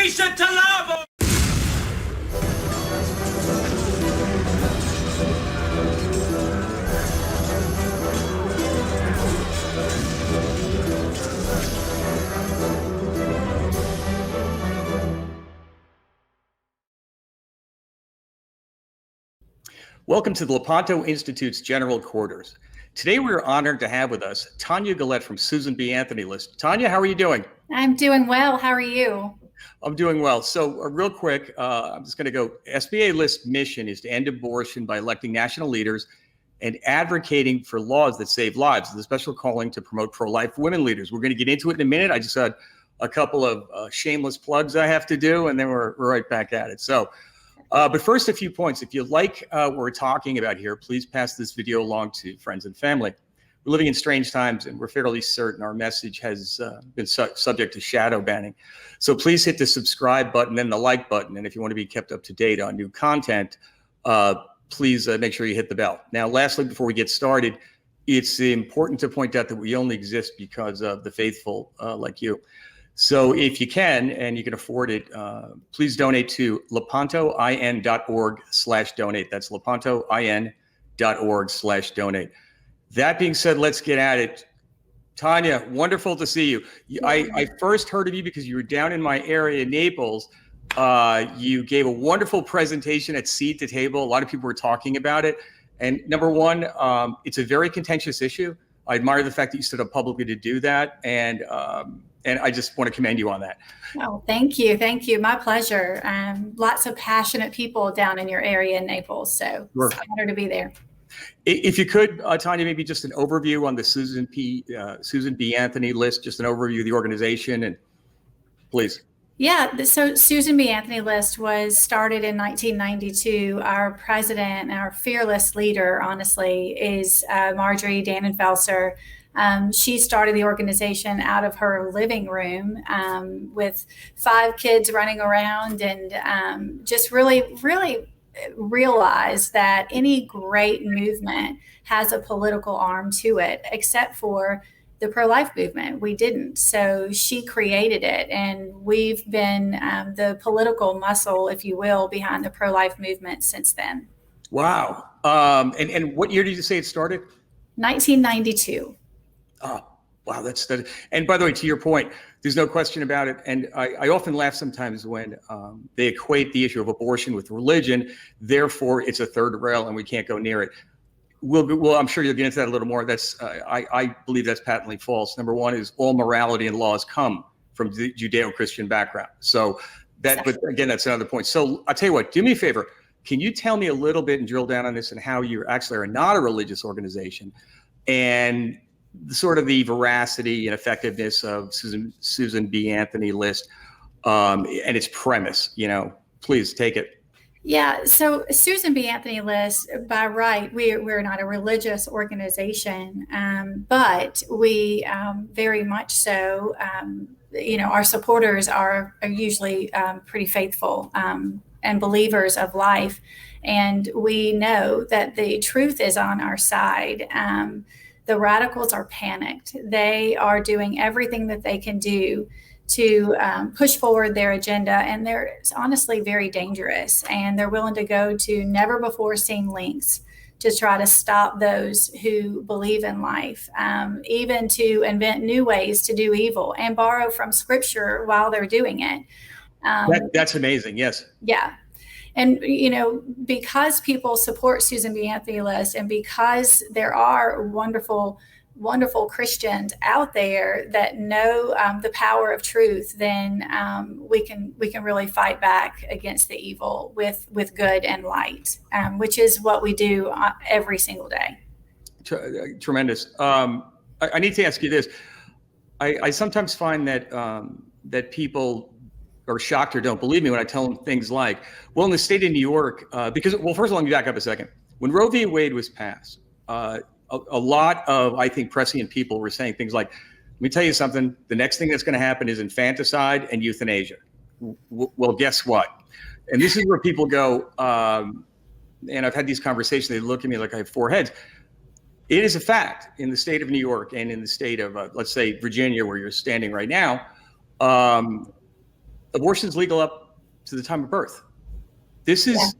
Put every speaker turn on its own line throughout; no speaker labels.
Alicia Talabo!
Welcome to the Lepanto Institute's General Quarters. Today we are honored to have with us Tonya Gollotte from Susan B. Anthony List. Tonya, how are you doing?
I'm doing well. How are you?
I'm doing well. So real quick, I'm just going to go. SBA List mission is to end abortion by electing national leaders and advocating for laws that save lives. There's a special calling to promote pro-life women leaders. We're going to get into it in a minute. I just had a couple of shameless plugs I have to do, and then we're right back at it. So. But first, a few points. If you like what we're talking about here, please pass this video along to friends and family. We're living in strange times, and we're fairly certain our message has been subject to shadow banning. So please hit the subscribe button and the like button. And if you want to be kept up to date on new content, please make sure you hit the bell. Now, lastly, before we get started, it's important to point out that we only exist because of the faithful like you. So if you can, and you can afford it, please donate to lepantoin.org/donate. That's lepantoin.org/donate. That being said, let's get at it. Tonya, wonderful to see you. I first heard of you because you were down in my area, Naples. You gave a wonderful presentation at Seat to Table. A lot of people were talking about it. And number one, it's a very contentious issue. I admire the fact that you stood up publicly to do that. And I just want to commend you on that.
Oh, thank you. Thank you. My pleasure. Lots of passionate people down in your area in Naples. So sure. It's an honor to be there.
If you could, Tonya, maybe just an overview on the Susan B. Anthony List, just an overview of the organization, and please.
Yeah, so Susan B. Anthony List was started in 1992. Our president, our fearless leader, honestly, is Marjorie Dannenfelser. She started the organization out of her living room with 5 kids running around, and just really realized that any great movement has a political arm to it, except for the pro-life movement. We didn't. So she created it, and we've been the political muscle, if you will, behind the pro-life movement since then.
Wow. And what year did you say it started?
1992.
Oh, wow. And by the way, to your point, there's no question about it. And I often laugh sometimes when they equate the issue of abortion with religion. Therefore, it's a third rail and we can't go near it. Well, I'm sure you'll get into that a little more. I believe that's patently false. Number one is all morality and laws come from the Judeo-Christian background. So but again, that's another point. So I'll tell you what, do me a favor. Can you tell me a little bit and drill down on this and how you actually are not a religious organization, and sort of the veracity and effectiveness of Susan B. Anthony List and its premise? Please take it.
Yeah, so Susan B. Anthony List, by right, we're not a religious organization, but we very much so, our supporters are usually pretty faithful and believers of life. And we know that the truth is on our side. The radicals are panicked. They are doing everything that they can do to push forward their agenda, and they're honestly very dangerous, and they're willing to go to never before seen lengths to try to stop those who believe in life, even to invent new ways to do evil and borrow from scripture while they're doing it.
That's amazing. Yes.
Yeah. And, because people support Susan B. Anthony List, and because there are wonderful Christians out there that know the power of truth, then we can really fight back against the evil with good and light, which is what we do every single day.
Tremendous. I need to ask you this. I sometimes find that people are shocked or don't believe me when I tell them things like, well, in the state of New York, first of all, let me back up a second. When Roe v. Wade was passed, a lot of, I think, prescient people were saying things like, let me tell you something, the next thing that's going to happen is infanticide and euthanasia. Well, guess what? And this is where people go, and I've had these conversations, they look at me like I have 4 heads. It is a fact in the state of New York and in the state of, let's say, Virginia, where you're standing right now, abortion is legal up to the time of birth. This is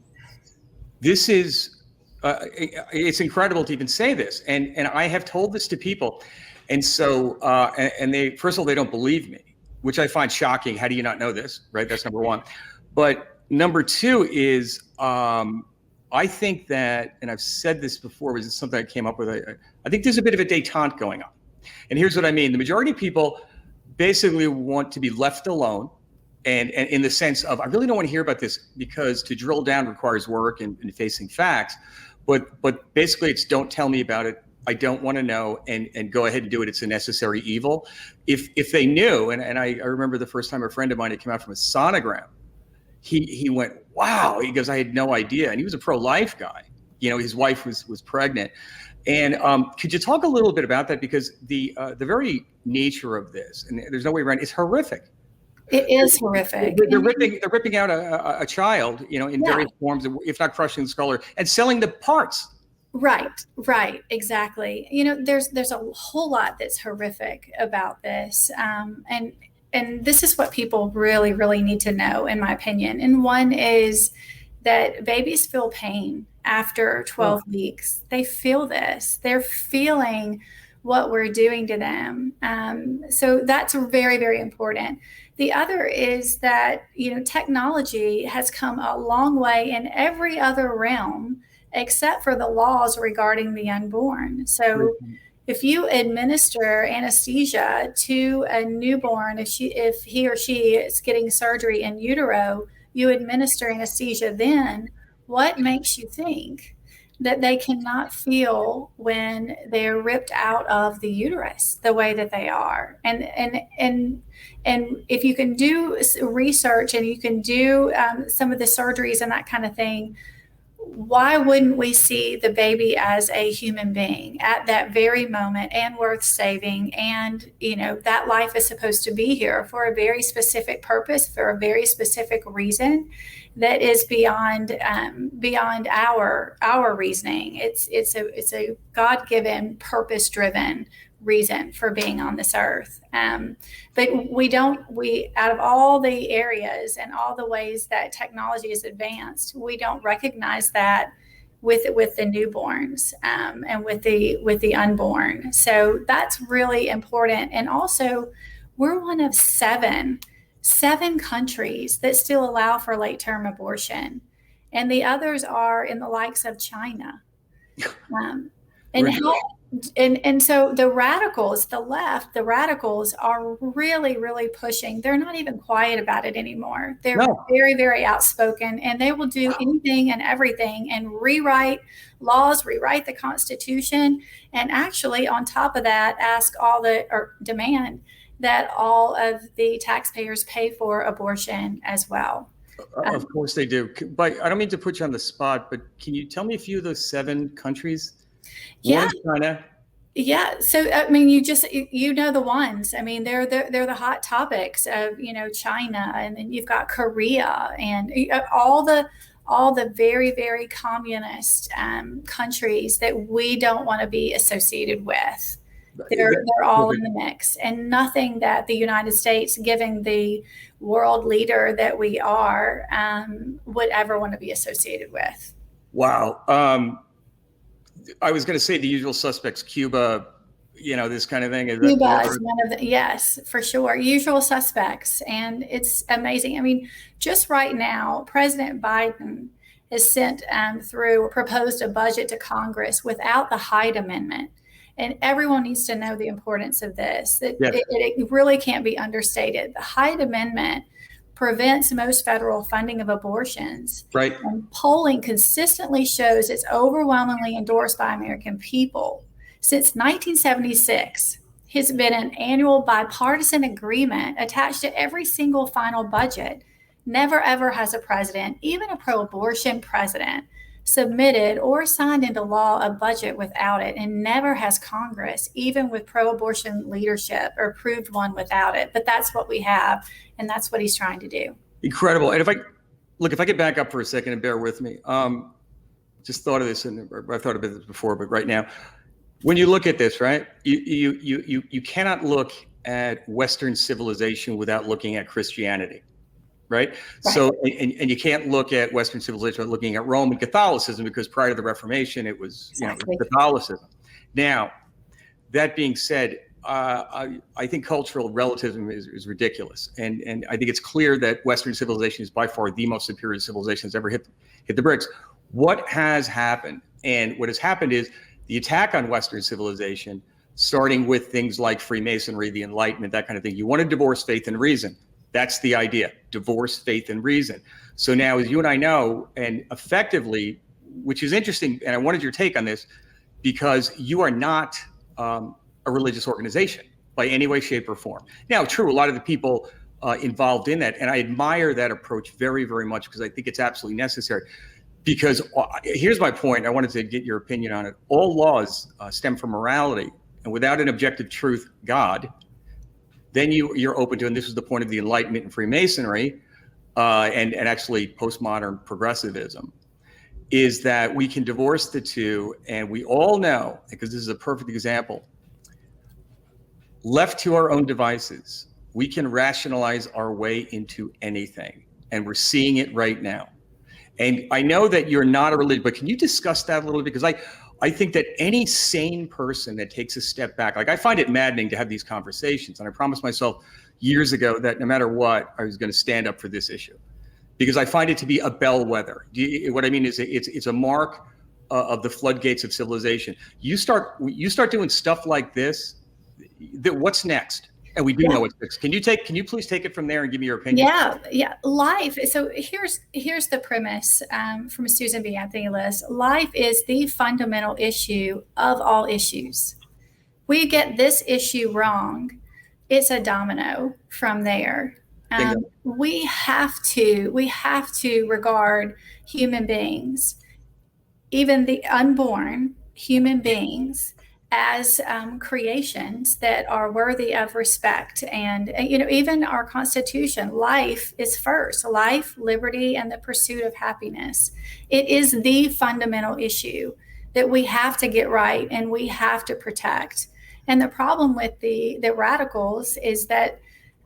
it's incredible to even say this, and I have told this to people, and so and they, first of all, they don't believe me, which I find shocking. How do you not know this, right? That's number one. But number two is I think that, and I've said this before, was something I came up with. I think there's a bit of a détente going on, and here's what I mean: the majority of people basically want to be left alone. And in the sense of, I really don't want to hear about this because to drill down requires work and facing facts. But basically it's, don't tell me about it. I don't want to know, and go ahead and do it. It's a necessary evil. If they knew, and I remember the first time a friend of mine had come out from a sonogram, he went, wow. He goes, I had no idea. And he was a pro-life guy. You know, his wife was pregnant. And could you talk a little bit about that? Because the very nature of this, and there's no way around it, it's horrific.
It is horrific.
They're ripping out a child, you know, in various forms, if not crushing the skull and selling the parts.
Right, exactly. You know, there's a whole lot that's horrific about this, and this is what people really, really need to know, in my opinion. And one is that babies feel pain after 12 weeks. They feel this. They're feeling what we're doing to them. So that's very, very important. The other is that, you know, technology has come a long way in every other realm except for the laws regarding the unborn. So if you administer anesthesia to a newborn, if he or she is getting surgery in utero, you administer anesthesia, then what makes you think that they cannot feel when they're ripped out of the uterus the way that they are? And if you can do research and you can do some of the surgeries and that kind of thing, why wouldn't we see the baby as a human being at that very moment and worth saving? And, you know, that life is supposed to be here for a very specific purpose, for a very specific reason that is beyond our reasoning. It's a God-given, purpose-driven reason for being on this earth. But we out of all the areas and all the ways that technology is advanced, we don't recognize that with the newborns and with the unborn. So that's really important. And also, we're one of seven countries that still allow for late-term abortion, and the others are in the likes of China. And so the radicals, the left, the radicals are really, really pushing. They're not even quiet about it anymore. They're very, very outspoken, and they will do anything and everything and rewrite laws, rewrite the Constitution, and actually on top of that, demand that all of the taxpayers pay for abortion as well.
Of course they do. But I don't mean to put you on the spot, but can you tell me a few of those 7 countries?
Yeah.
China.
Yeah. So, I mean, you know the ones. I mean, they're the hot topics of, you know, China, and then you've got Korea and all the very, very communist countries that we don't want to be associated with. They're all in the mix, and nothing that the United States, given the world leader that we are, would ever want to be associated with.
Wow. I was going to say the usual suspects, Cuba, you know, this kind of thing.
Cuba is one of the, yes, for sure. Usual suspects. And it's amazing. I mean, just right now, President Biden has sent through or proposed a budget to Congress without the Hyde Amendment. And everyone needs to know the importance of this. It really can't be understated. The Hyde Amendment prevents most federal funding of abortions.
Right.
And polling consistently shows it's overwhelmingly endorsed by American people. Since 1976, has been an annual bipartisan agreement attached to every single final budget. Never, ever has a president, even a pro-abortion president, submitted or signed into law a budget without it, and never has Congress, even with pro-abortion leadership, or approved one without it. But that's what we have, and that's what he's trying to do.
Incredible. And if I could back up for a second and bear with me, just thought of this, and I've thought about this before, but right now, when you look at this, right, you cannot look at Western civilization without looking at Christianity. right?
Right.
So, and you can't look at Western civilization without looking at Roman Catholicism, because prior to the Reformation, it was,
Exactly.
Catholicism. Now, that being said, I think cultural relativism is ridiculous, and I think it's clear that Western civilization is by far the most superior civilization that's ever hit the bricks. What has happened, and what has happened is the attack on Western civilization, starting with things like Freemasonry, the Enlightenment, that kind of thing. You want to divorce faith and reason. That's the idea: divorce faith and reason. So now, as you and I know, and effectively, which is interesting, and I wanted your take on this, because you are not a religious organization by any way, shape, or form. Now, true, a lot of the people involved in that, and I admire that approach very, very much, because I think it's absolutely necessary. Because here's my point, I wanted to get your opinion on it. All laws stem from morality, and without an objective truth, God, then you're open to, and this was the point of the Enlightenment and Freemasonry, and actually postmodern progressivism, is that we can divorce the two. And we all know, because this is a perfect example, left to our own devices, we can rationalize our way into anything. And we're seeing it right now. And I know that you're not a religion, but can you discuss that a little bit? Because I think that any sane person that takes a step back, like, I find it maddening to have these conversations. And I promised myself years ago that no matter what, I was going to stand up for this issue, because I find it to be a bellwether. What I mean is it's a mark of the floodgates of civilization. You start doing stuff like this, what's next? And we do know what's next. Can you please take it from there and give me your opinion?
Yeah. Life. So here's the premise from Susan B. Anthony List. Life is the fundamental issue of all issues. We get this issue wrong, it's a domino from there. We have to regard human beings, even the unborn human beings, as creations that are worthy of respect. And, even our Constitution, life is first: life, liberty, and the pursuit of happiness. It is the fundamental issue that we have to get right and we have to protect. And the problem with the radicals is that,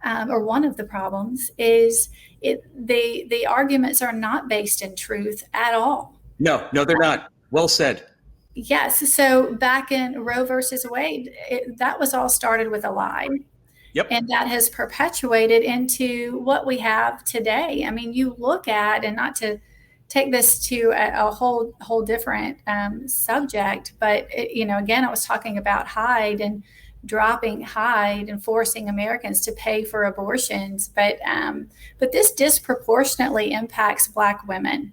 or one of the problems is the arguments are not based in truth at all.
No, they're not. Well said.
Yes. So back in Roe versus Wade, that was all started with a lie.
Yep.
And that has perpetuated into what we have today. I mean, you look at, and not to take this to a whole different subject, but again, I was talking about Hyde and dropping Hyde and forcing Americans to pay for abortions, but this disproportionately impacts Black women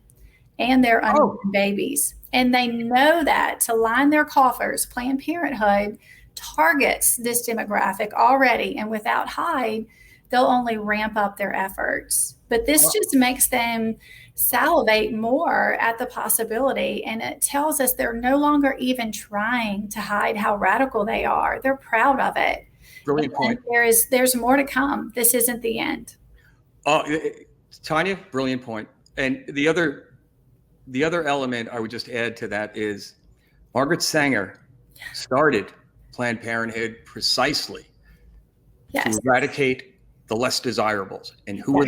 and their unborn babies. And they know that to line their coffers, Planned Parenthood targets this demographic already. And without Hyde, they'll only ramp up their efforts. But this just makes them salivate more at the possibility. And it tells us they're no longer even trying to hide how radical they are. They're proud of it.
Brilliant point.
There's more to come. This isn't the end.
Tonya, brilliant point. And the other element I would just add to that is Margaret Sanger started Planned Parenthood precisely to eradicate the less desirables. And who are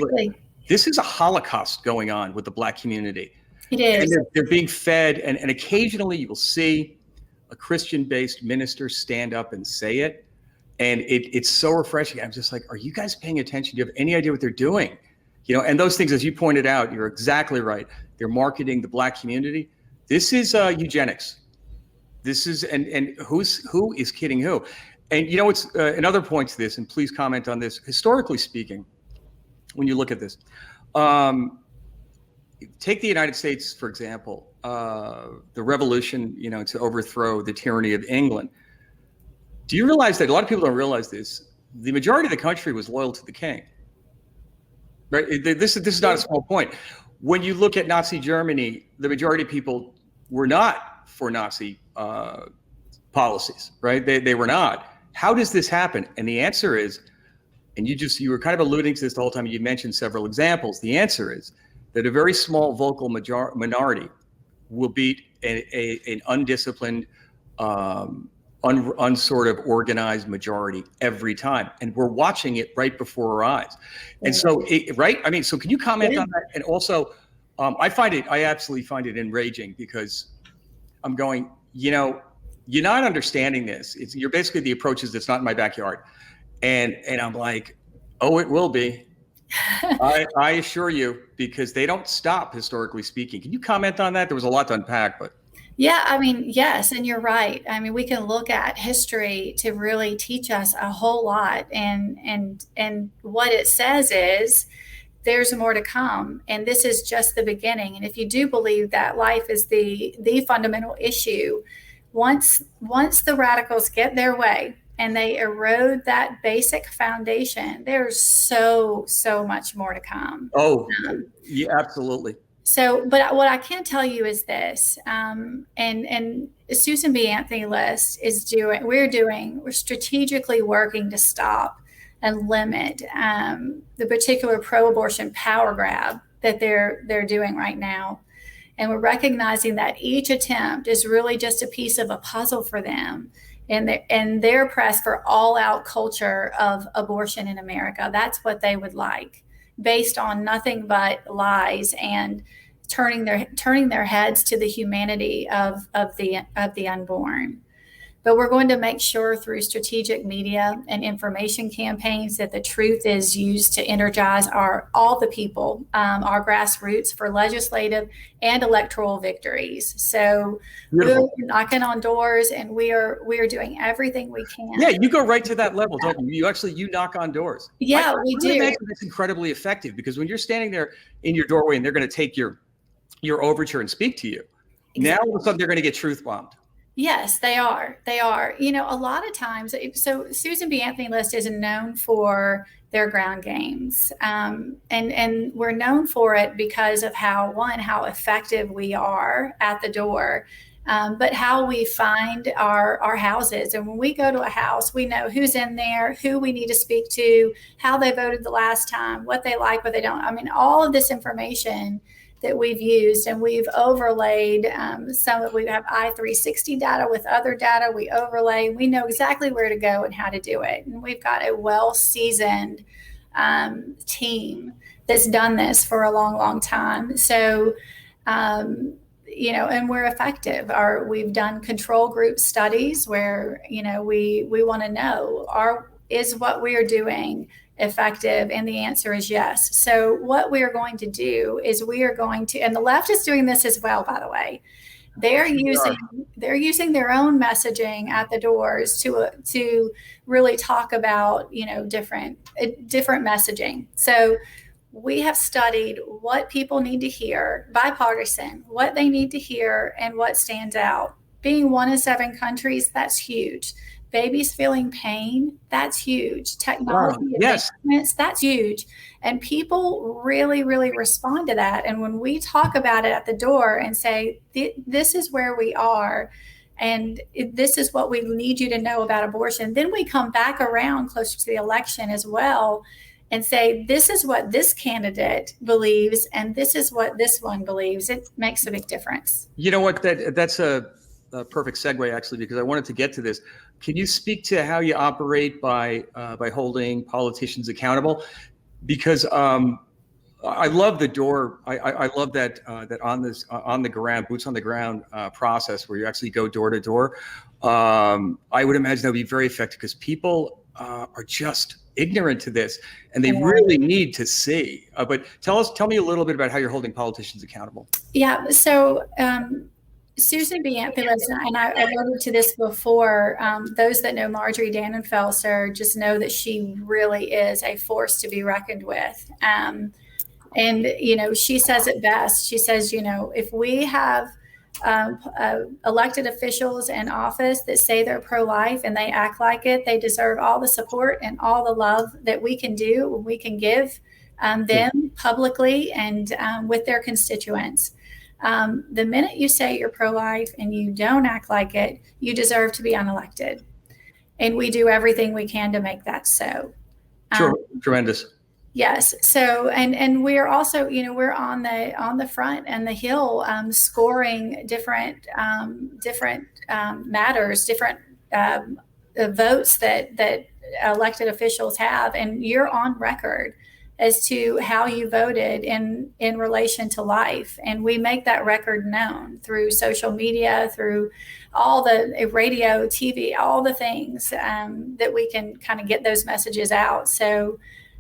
this is a Holocaust going on with the Black community.
It is.
And they're being fed, and occasionally you will see a Christian-based minister stand up and say it. And it's so refreshing. I'm just like, are you guys paying attention? Do you have any idea what they're doing? And those things, as you pointed out, you're exactly right. They're marketing the Black community. This is eugenics. This is, and who is kidding who? And it's another point to this, and please comment on this. Historically speaking, when you look at this, take the United States, for example, the revolution, to overthrow the tyranny of England. Do you realize that a lot of people don't realize this? The majority of the country was loyal to the king. Right? This is not a small point. When you look at Nazi Germany, the majority of people were not for Nazi policies, right? They were not. How does this happen? And the answer is, and you were kind of alluding to this the whole time, you mentioned several examples. The answer is that a very small vocal minority will beat an undisciplined unsort of organized majority every time, and we're watching it right before our eyes. And so, right? I mean, so can you comment on that? And also, I absolutely find it enraging, because I'm going, you're not understanding this. You're basically, the approach is, it's not in my backyard, and I'm like, oh, it will be. I assure you, because they don't stop, historically speaking. Can you comment on that? There was a lot to unpack, but.
Yeah, I mean, yes, and you're right. I mean, we can look at history to really teach us a whole lot, and what it says is there's more to come, and this is just the beginning. And if you do believe that life is the fundamental issue, once the radicals get their way and they erode that basic foundation, there's so much more to come.
Oh, yeah, absolutely.
So, but what I can tell you is this, and Susan B. Anthony List we're strategically working to stop and limit the particular pro-abortion power grab that they're doing right now. And we're recognizing that each attempt is really just a piece of a puzzle for them and their press for all-out culture of abortion in America. That's what they would like, based on nothing but lies and turning their heads to the humanity of the unborn. But we're going to make sure through strategic media and information campaigns that the truth is used to energize all the people, our grassroots, for legislative and electoral victories. So we're knocking on doors, and we are doing everything we can.
Yeah, you go right to that level, don't you? You knock on doors.
Yeah, we do.
I imagine that's incredibly effective, because when you're standing there in your doorway and they're going to take your overture and speak to you, now all of a sudden they're going to get truth bombed.
Yes, they are. A lot of times, so Susan B. Anthony List is known for their ground games. And we're known for it because of how effective we are at the door, but how we find our houses. And when we go to a house, we know who's in there, who we need to speak to, how they voted the last time, what they like, what they don't. I mean, all of this information that we've used, and we've overlaid we have I-360 data with other data. We overlay, we know exactly where to go and how to do it. And we've got a well-seasoned team that's done this for a long time. So, and we're effective. We've done control group studies where, we want to know, is what we are doing effective? And the answer is yes. So what we are going to do is and the left is doing this as well, by the way. They're using their own messaging at the doors to really talk about, different messaging. So we have studied what people need to hear, bipartisan, what they need to hear and what stands out. Being one of 7 countries, that's huge. Babies feeling pain, that's huge. Technology advancements, that's huge. And people really, really respond to that. And when we talk about it at the door and say, this is where we are, and this is what we need you to know about abortion, then we come back around closer to the election as well and say, this is what this candidate believes, and this is what this one believes. It makes a big difference.
You know what? That's a perfect segue, actually, because I wanted to get to this. Can you speak to how you operate by holding politicians accountable? Because I love the door. I love that on the ground, boots on the ground process where you actually go door to door. I would imagine that would be very effective, because people are just ignorant to this, and they really need to see. But tell me a little bit about how you're holding politicians accountable.
Yeah. So. Susan B. Anthony List, and I alluded to this before, those that know Marjorie Dannenfelser just know that she really is a force to be reckoned with. And, she says it best. She says, if we have elected officials in office that say they're pro-life and they act like it, they deserve all the support and all the love that we can give them publicly and with their constituents. The minute you say you're pro-life and you don't act like it, you deserve to be unelected. And we do everything we can to make that so.
Tremendous.
Yes. So, and we're also, we're on the front and the hill, scoring different matters, different votes that elected officials have, and you're on record as to how you voted in relation to life. And we make that record known through social media, through all the radio, TV, all the things that we can kind of get those messages out. So,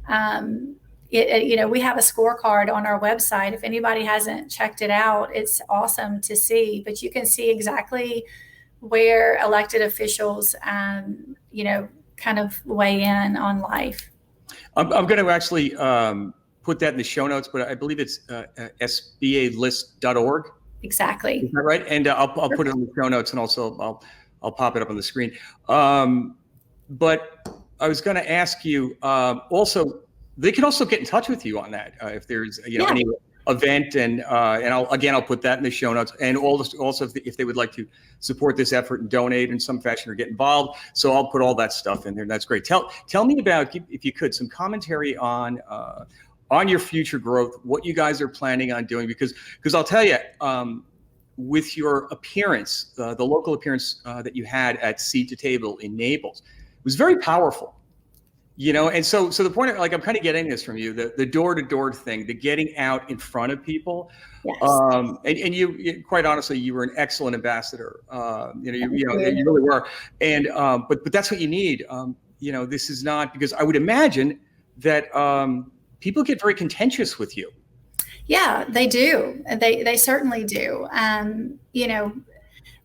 we have a scorecard on our website. If anybody hasn't checked it out, it's awesome to see, but you can see exactly where elected officials, kind of weigh in on life.
I'm going to actually put that in the show notes, but I believe it's sbalist.org.
Exactly.
Is that right? And I'll put it in the show notes, and also I'll pop it up on the screen. But I was going to ask you also, they can also get in touch with you on that if there's any event, and I'll put that in the show notes, and also if they would like to support this effort and donate in some fashion or get involved. So I'll put all that stuff in there. That's great. Tell me about, if you could, some commentary on your future growth, what you guys are planning on doing, because I'll tell you, with your appearance, the local appearance that you had at Seat to Table in Naples, it was very powerful. And so the point, I'm kind of getting this from you, the door-to-door thing, the getting out in front of people.
Yes.
And you, quite honestly, you were an excellent ambassador. You really were. And but that's what you need. This is not, because I would imagine that people get very contentious with you.
Yeah, they do. They certainly do.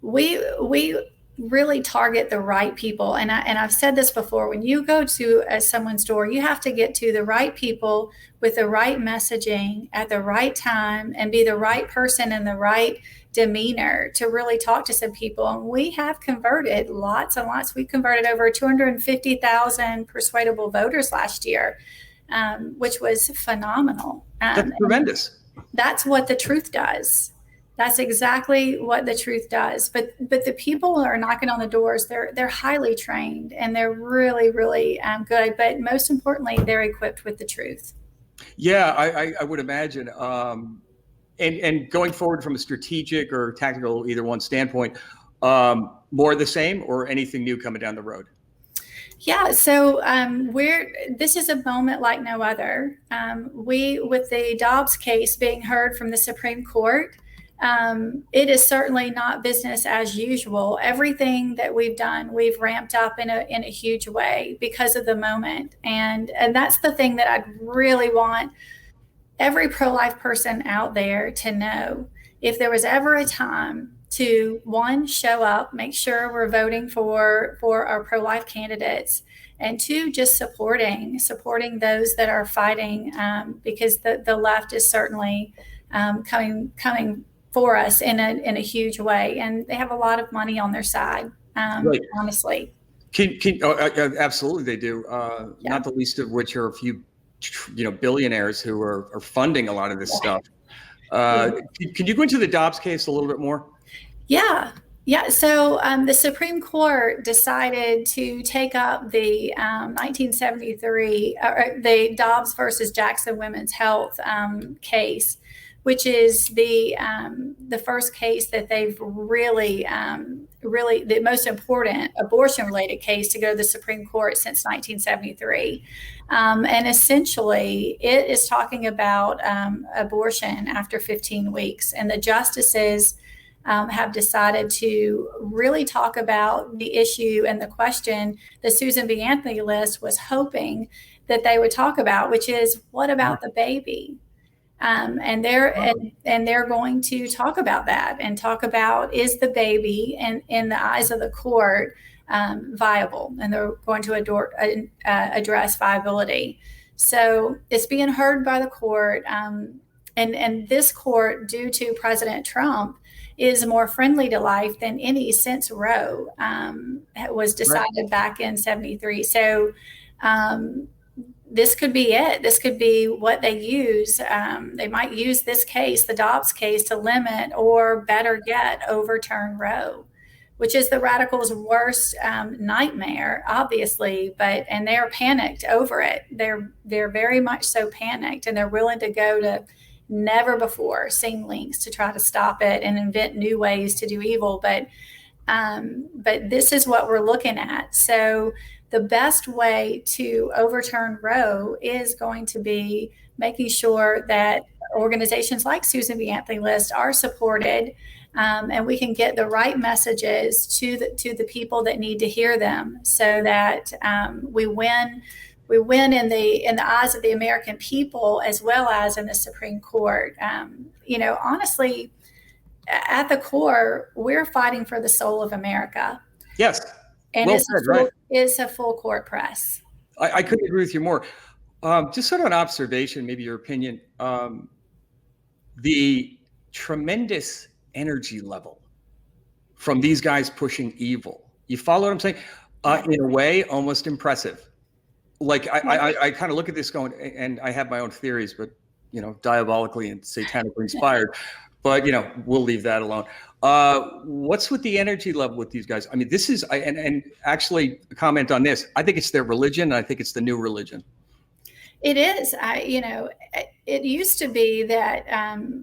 We really target the right people. And I've said this before, when you go to someone's door, you have to get to the right people with the right messaging at the right time and be the right person in the right demeanor to really talk to some people. And we have converted lots and lots. We converted over 250,000 persuadable voters last year, which was phenomenal.
That's tremendous.
That's what the truth does. That's exactly what the truth does. But the people who are knocking on the doors, they're highly trained, and they're really, really good. But most importantly, they're equipped with the truth.
Yeah, I would imagine. And going forward from a strategic or tactical, either one standpoint, more of the same or anything new coming down the road?
Yeah, so this is a moment like no other. With the Dobbs case being heard from the Supreme Court, it is certainly not business as usual. Everything that we've done, we've ramped up in a huge way because of the moment. And that's the thing that I'd really want every pro-life person out there to know. If there was ever a time to, one, show up, make sure we're voting for our pro-life candidates, and two, just supporting those that are fighting, because the left is certainly coming for us in a huge way, and they have a lot of money on their side. Right. Honestly,
absolutely they do. Yeah. Not the least of which are a few, billionaires who are funding a lot of this stuff. Can you go into the Dobbs case a little bit more?
Yeah. So the Supreme Court decided to take up the 1973 the Dobbs versus Jackson Women's Health case, which is the first case that they've really the most important abortion-related case to go to the Supreme Court since 1973. And essentially, it is talking about abortion after 15 weeks. And the justices have decided to really talk about the issue and the question that Susan B. Anthony list was hoping that they would talk about, which is, what about the baby? And they're going to talk about that and talk about, is the baby in the eyes of the court viable, and they're going to address viability. So it's being heard by the court, and this court, due to President Trump, is more friendly to life than any since Roe was decided back in 73. So this could be it. This could be what they use. They might use this case, the Dobbs case, to limit, or better yet, overturn Roe, which is the radicals' worst nightmare, obviously. And they're panicked over it. They're very much so panicked, and they're willing to go to never before seen lengths to try to stop it and invent new ways to do evil. But But this is what we're looking at. So the best way to overturn Roe is going to be making sure that organizations like Susan B. Anthony List are supported, and we can get the right messages to the people that need to hear them, so that we win in the eyes of the American people as well as in the Supreme Court. Honestly, at the core, we're fighting for the soul of America.
Yes.
And it's a full court press.
I couldn't agree with you more. Just sort of an observation, maybe your opinion. The tremendous energy level from these guys pushing evil. You follow what I'm saying? In a way, almost impressive. Like I kind of look at this going, and I have my own theories, but diabolically and satanically inspired. But we'll leave that alone. What's with the energy level with these guys? I mean, this is and actually comment on this. I think it's their religion, and I think it's the new religion.
It is. It used to be that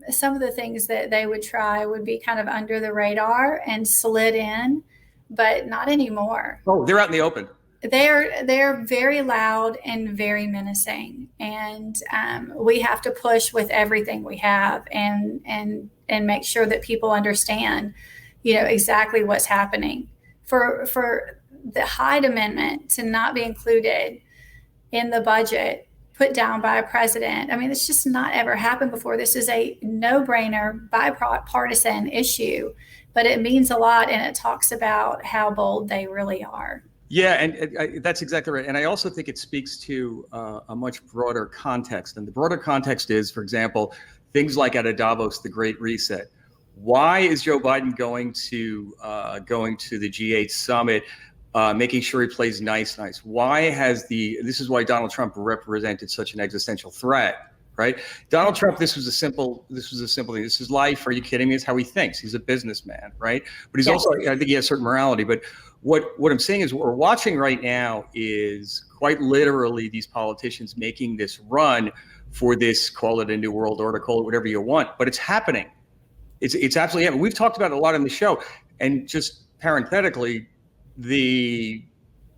some of the things that they would try would be kind of under the radar and slid in, but not anymore.
Oh, they're out in the open.
They're very loud and very menacing, and we have to push with everything we have and make sure that people understand, exactly what's happening. For the Hyde Amendment to not be included in the budget put down by a president, I mean, it's just not ever happened before. This is a no-brainer, bipartisan issue, but it means a lot, and it talks about how bold they really are.
Yeah, and that's exactly right. And I also think it speaks to a much broader context. And the broader context is, for example, things like at Davos, the Great Reset. Why is Joe Biden going to the G8 summit, making sure he plays nice? Why this is why Donald Trump represented such an existential threat, right? Donald Trump, this was a simple thing. This is life. Are you kidding me? It's how he thinks. He's a businessman, right? But he's also, I think he has certain morality. But what I'm saying is what we're watching right now is quite literally these politicians making this run for this, call it a new world order, call it whatever you want, but it's happening. It's absolutely happening. We've talked about it a lot on the show. And just parenthetically, the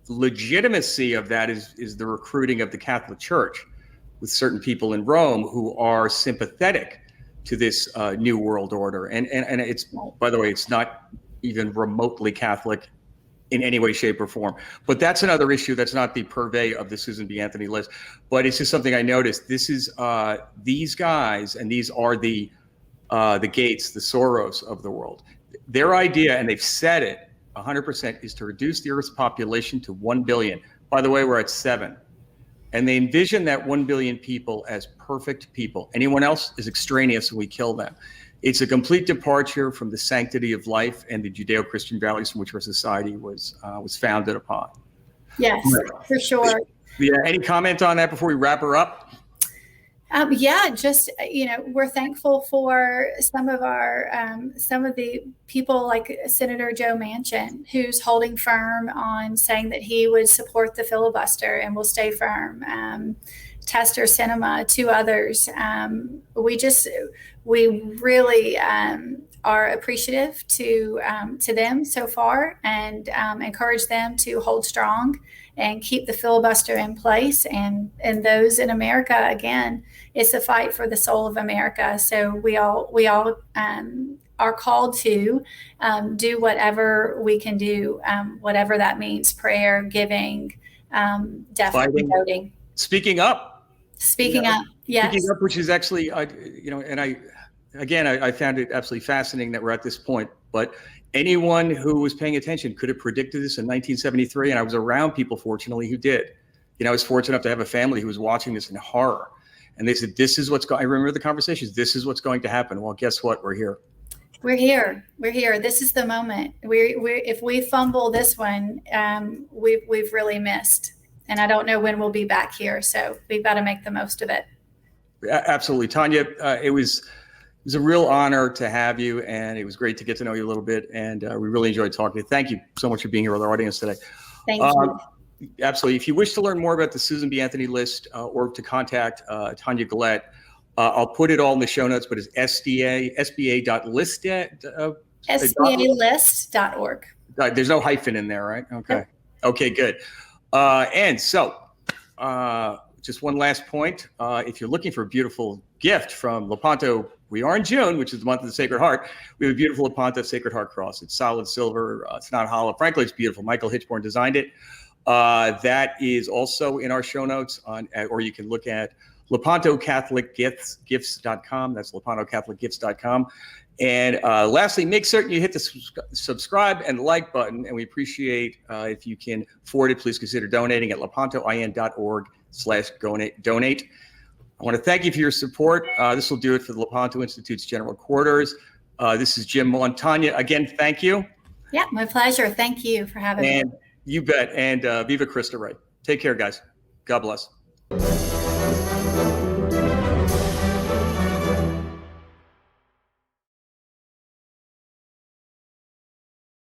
legitimacy of that is the recruiting of the Catholic Church with certain people in Rome who are sympathetic to this new world order. And it's, by the way, it's not even remotely Catholic in any way, shape, or form. But that's another issue. That's not the purvey of the Susan B. Anthony list. But it's just something I noticed. This is these guys, and these are the Gates, the Soros of the world. Their idea, and they've said it 100%, is to reduce the Earth's population to 1 billion. By the way, we're at 7. And they envision that 1 billion people as perfect people. Anyone else is extraneous, and we kill them. It's a complete departure from the sanctity of life and the Judeo-Christian values from which our society was founded upon.
Yes, for sure.
Yeah. Any comment on that before we wrap her up?
Just, we're thankful for some of the people like Senator Joe Manchin, who's holding firm on saying that he would support the filibuster and will stay firm. Tester Cinema, 2 others. We really are appreciative to them so far, and encourage them to hold strong and keep the filibuster in place. And those in America, again, it's a fight for the soul of America. So we all are called to do whatever we can do, whatever that means: prayer, giving, definitely voting.
Speaking up.
Speaking up, yes.
Speaking up, which is actually, and I found it absolutely fascinating that we're at this point. But anyone who was paying attention could have predicted this in 1973, and I was around people, fortunately, who did. I was fortunate enough to have a family who was watching this in horror, and they said, "This is what's going." I remember the conversations. This is what's going to happen. Well, guess what? We're here.
We're here. This is the moment. If we fumble this one, we've really missed. And I don't know when we'll be back here, so we've got to make the most of it.
Absolutely, Tonya. It was a real honor to have you, and it was great to get to know you a little bit. And we really enjoyed talking to you. Thank you so much for being here with our audience today.
Thank you.
Absolutely. If you wish to learn more about the Susan B. Anthony list or to contact Tonya Gollotte, I'll put it all in the show notes. But it's sba.list.
SBAlist.org.
There's no hyphen in there, right? Okay.
Nope.
Okay, good. And so just one last point. If you're looking for a beautiful gift from Lepanto, we are in June, which is the month of the Sacred Heart. We have a beautiful Lepanto Sacred Heart cross. It's solid silver. It's not hollow. Frankly, it's beautiful. Michael Hitchborn designed it. That is also in our show notes or you can look at LepantoCatholicGifts.com. That's LepantoCatholicGifts.com. And lastly, make certain you hit the subscribe and like button. And we appreciate if you can afford it, please consider donating at lepantoin.org/donate. I want to thank you for your support. This will do it for the Lepanto Institute's General Quarters. This is Jim Mullen. Tonya, again, thank you.
Yeah, my pleasure. Thank you for having me.
And you bet. And Viva Christa Rey. Take care, guys. God bless.